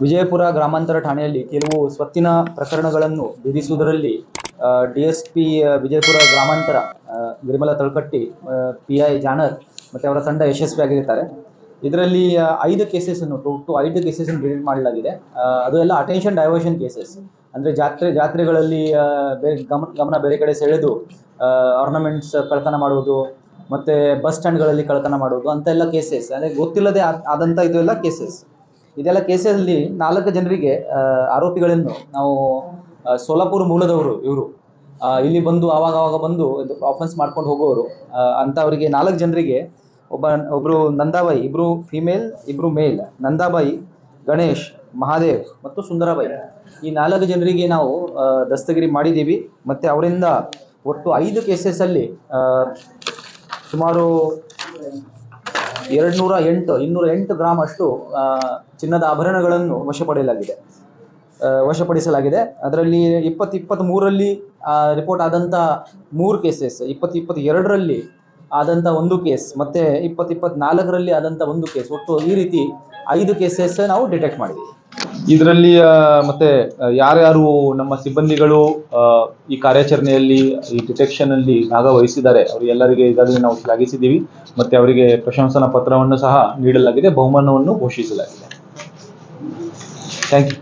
ವಿಜಯಪುರ ಗ್ರಾಮಾಂತರ ಠಾಣೆಯಲ್ಲಿ ಕೆಲವು ಸ್ವತ್ತಿನ ಪ್ರಕರಣಗಳನ್ನು ಭೇದಿಸುವುದರಲ್ಲಿ DSP ವಿಜಯಪುರ ಗ್ರಾಮಾಂತರ ಗಿರಿಮಲ ತಳಕಟ್ಟಿ, PI ಜಾಣರ್ ಮತ್ತು ಅವರ ತಂಡ ಯಶಸ್ವಿಯಾಗಿರುತ್ತಾರೆ. ಇದರಲ್ಲಿ 5 ಕೇಸಸನ್ನು ಟು 5 ಕೇಸಸನ್ನು ಡಿಟೆಕ್ಟ್ ಮಾಡಲಾಗಿದೆ. ಅದು ಎಲ್ಲ ಅಟೆನ್ಷನ್ ಡೈವರ್ಷನ್ ಕೇಸಸ್. ಅಂದರೆ ಜಾತ್ರೆಗಳಲ್ಲಿ ಗಮನ ಬೇರೆ ಕಡೆ ಸೆಳೆದು ಆರ್ನಮೆಂಟ್ಸ್ ಕಳ್ತನ ಮಾಡುವುದು, ಮತ್ತು ಬಸ್ ಸ್ಟ್ಯಾಂಡ್ಗಳಲ್ಲಿ ಕಳ್ತನ ಮಾಡುವುದು ಅಂತೆಲ್ಲ ಕೇಸಸ್. ಅಂದರೆ ಗೊತ್ತಿಲ್ಲದೆ ಆದಂಥ ಇದೆಲ್ಲ ಕೇಸಸ್. ಇದೆಲ್ಲ ಕೇಸಲ್ಲಿ 4 ಜನರಿಗೆ ಆರೋಪಿಗಳನ್ನು ನಾವು ಸೋಲಾಪುರ ಮೂಲದವರು ಇವರು ಇಲ್ಲಿ ಬಂದು ಆವಾಗ ಬಂದು ಆಫೆನ್ಸ್ ಮಾಡ್ಕೊಂಡು ಹೋಗೋರು ಅಂಥವರಿಗೆ 4 ಜನರಿಗೆ ಒಬ್ಬರು ನಂದಾಬಾಯಿ, ಇಬ್ಬರು ಫಿಮೇಲ್, ಇಬ್ಬರು ಮೇಲ್, ನಂದಾಬಾಯಿ, ಗಣೇಶ್, ಮಹಾದೇವ್ ಮತ್ತು ಸುಂದರಬಾಯಿ, ಈ 4 ಜನರಿಗೆ ನಾವು ದಸ್ತಗಿರಿ ಮಾಡಿದ್ದೀವಿ. ಮತ್ತು ಅವರಿಂದ ಒಟ್ಟು 5 ಕೇಸಸಲ್ಲಿ ಸುಮಾರು 208 ಗ್ರಾಮ್ ಅಷ್ಟು ಚಿನ್ನದ ಆಭರಣಗಳನ್ನು ವಶಪಡಿಸಲಾಗಿದೆ. ಅದರಲ್ಲಿ 23ರಲ್ಲಿ ರಿಪೋರ್ಟ್ ಆದಂಥ 3 ಕೇಸಸ್, 22ರಲ್ಲಿ ಆದಂಥ 1 ಕೇಸ್, ಮತ್ತು 24ರಲ್ಲಿ ಆದಂಥ 1 ಕೇಸ್, ಒಟ್ಟು ಈ ರೀತಿ 5 ಕೇಸಸ್ ನಾವು ಡಿಟೆಕ್ಟ್ ಮಾಡಿದ್ದೀವಿ. ಇದರಲ್ಲಿ ಮತ್ತೆ ಯಾರ್ಯಾರು ನಮ್ಮ ಸಿಬ್ಬಂದಿಗಳು ಈ ಕಾರ್ಯಾಚರಣೆಯಲ್ಲಿ ಈ ಡಿಟೆಕ್ಷನ್ ಅಲ್ಲಿ ಭಾಗವಹಿಸಿದ್ದಾರೆ ಅವರೆಲ್ಲರಿಗೆ ಈಗಾಗಲೇ ನಾವು ಶ್ಲಾಘಿಸಿದ್ದೀವಿ. ಮತ್ತೆ ಅವರಿಗೆ ಪ್ರಶಂಸನಾ ಪತ್ರವನ್ನು ಸಹ ನೀಡಲಾಗಿದೆ, ಬಹುಮಾನವನ್ನು ಘೋಷಿಸಲಾಗಿದೆ. Thank you.